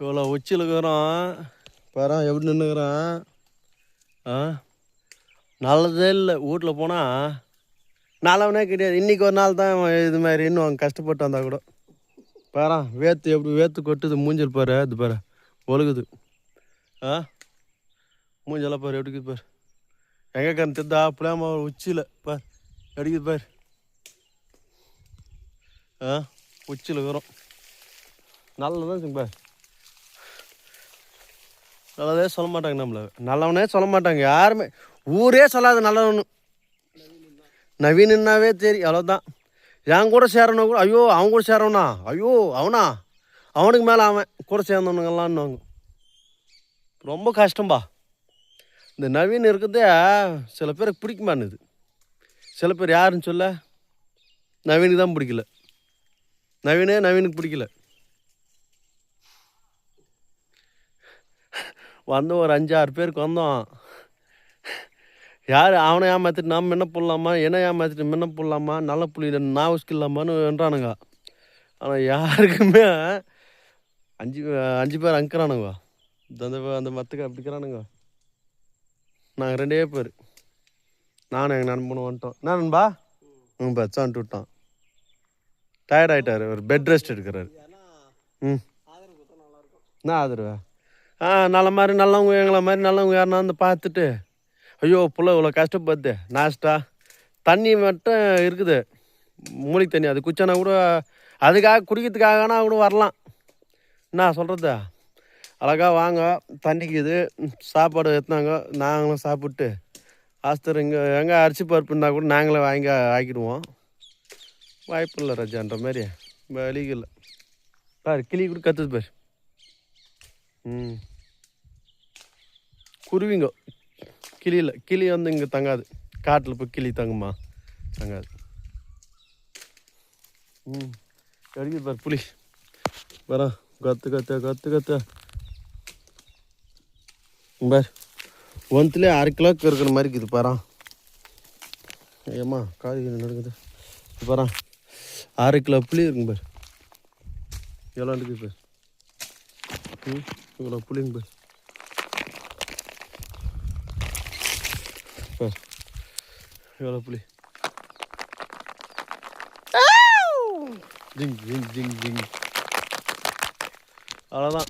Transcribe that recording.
இவ்வளோ உச்சியில் இருக்கிறோம் பாரு எப்படி நின்றுக்கிறோம். நல்லதே இல்லை. வீட்டில் போனால் நல்லவனே கிடையாது. இன்றைக்கி ஒரு நாள் தான் இது மாதிரி இன்னும் அவங்க கஷ்டப்பட்டு வந்தால் கூட பாரு வேர்த்து எப்படி வேர்த்து கொட்டுது. மூஞ்சல் பாரு அது பாரு ஒழுகுது. மூஞ்செல்லாம் பாரு எப்படி பாரு. எங்கே கருத்துதா அப்படியாம உச்சியில் பார் அடிக்குது பார். உச்சியில் இருக்கிறோம். நல்லதான் பார். நல்லதே சொல்ல மாட்டாங்க நம்மளை. நல்லவனே சொல்ல மாட்டாங்க யாருமே. ஊரே சொல்லாது நல்லவனு. நவீனாவே தெரியும் அவ்வளோதான். என் கூட சேரணும் கூட ஐயோ அவன் கூட சேரவனா ஐயோ அவனா அவனுக்கு மேலே அவன் கூட சேர்ந்தவனுங்களான்னு ரொம்ப கஷ்டம்பா. இந்த நவீன் இருக்கிறதே சில பேருக்கு பிடிக்க மாட்டேது. சில பேர் யாருன்னு சொல்ல நவீனுக்கு தான் பிடிக்கல. நவீனுக்கு பிடிக்கல. வந்தோம் ஒரு 5-6 பேருக்கு வந்தோம். யார் அவனை ஏமாற்றிட்டு நம்ம என்ன போடலாமா, என்ன ஏமாற்றிட்டு என்ன போடலாமா, நல்ல புள்ளி நான் உஸ்கில்லாமான்னு என்றானுங்க. ஆனால் யாருக்குமே 5 பேர் அங்கிறானுங்க. அந்த மத்துக்கு அப்படிக்கிறானுங்க. நாங்கள் 2 பேர் நானும் எங்கள் நண்பனும் வந்துட்டோம். என்ன நண்பா பச்சான்ட்டு விட்டான். டயர்ட் ஆகிட்டார். ஒரு பெட் ரெஸ்ட் எடுக்கிறாரு. என்ன ஆதரவு நல்ல மாதிரி நல்லவங்க எங்களை மாதிரி நல்லவங்க யாருன்னா வந்து பார்த்துட்டு ஐயோ புள்ள இவ்வளோ கஷ்டப்படுது. நாஸ்டா தண்ணி மட்டும் இருக்குது. மூலிகை தண்ணி அது குச்சானா கூட அதுக்காக குடிக்கிறதுக்காகனா கூட வரலாம். என்ன சொல்கிறது. அழகாக வாங்க தண்ணிக்குது சாப்பாடு எடுத்துனாங்க. நாங்களும் சாப்பிட்டு ஆஸ்தர் எங்கே அரிசி பருப்புன்னா கூட நாங்களே வாங்கி ஆக்கிடுவோம். வாய்ப்பு இல்லை ரஜான்ற மாதிரி வலிக்கல பாரு. கிளி கூட கற்றுது பாரு. குருவிங்க கிளியில் கிளி வந்து இங்கே தங்காது. காட்டில் போய் கிளி தங்குமா தங்காது. அடிக்குது பாரு புலி பாரு. கத்து பார். ஒன்றுலேயே 1/2 கிலோக்கு இருக்கிற மாதிரி இருக்குது பாரு. ஏம்மா காது நடக்குது பாரு. 6 கிலோ புளி இருக்குங்க பார். எவ்வளோ இருக்குது பார். இவ்வளோ புளிங்க பார். பார் எவ்வளோ புளி. ஜிங் ஜிங் ஜிங் ஜிங் அவ்வளோதான்.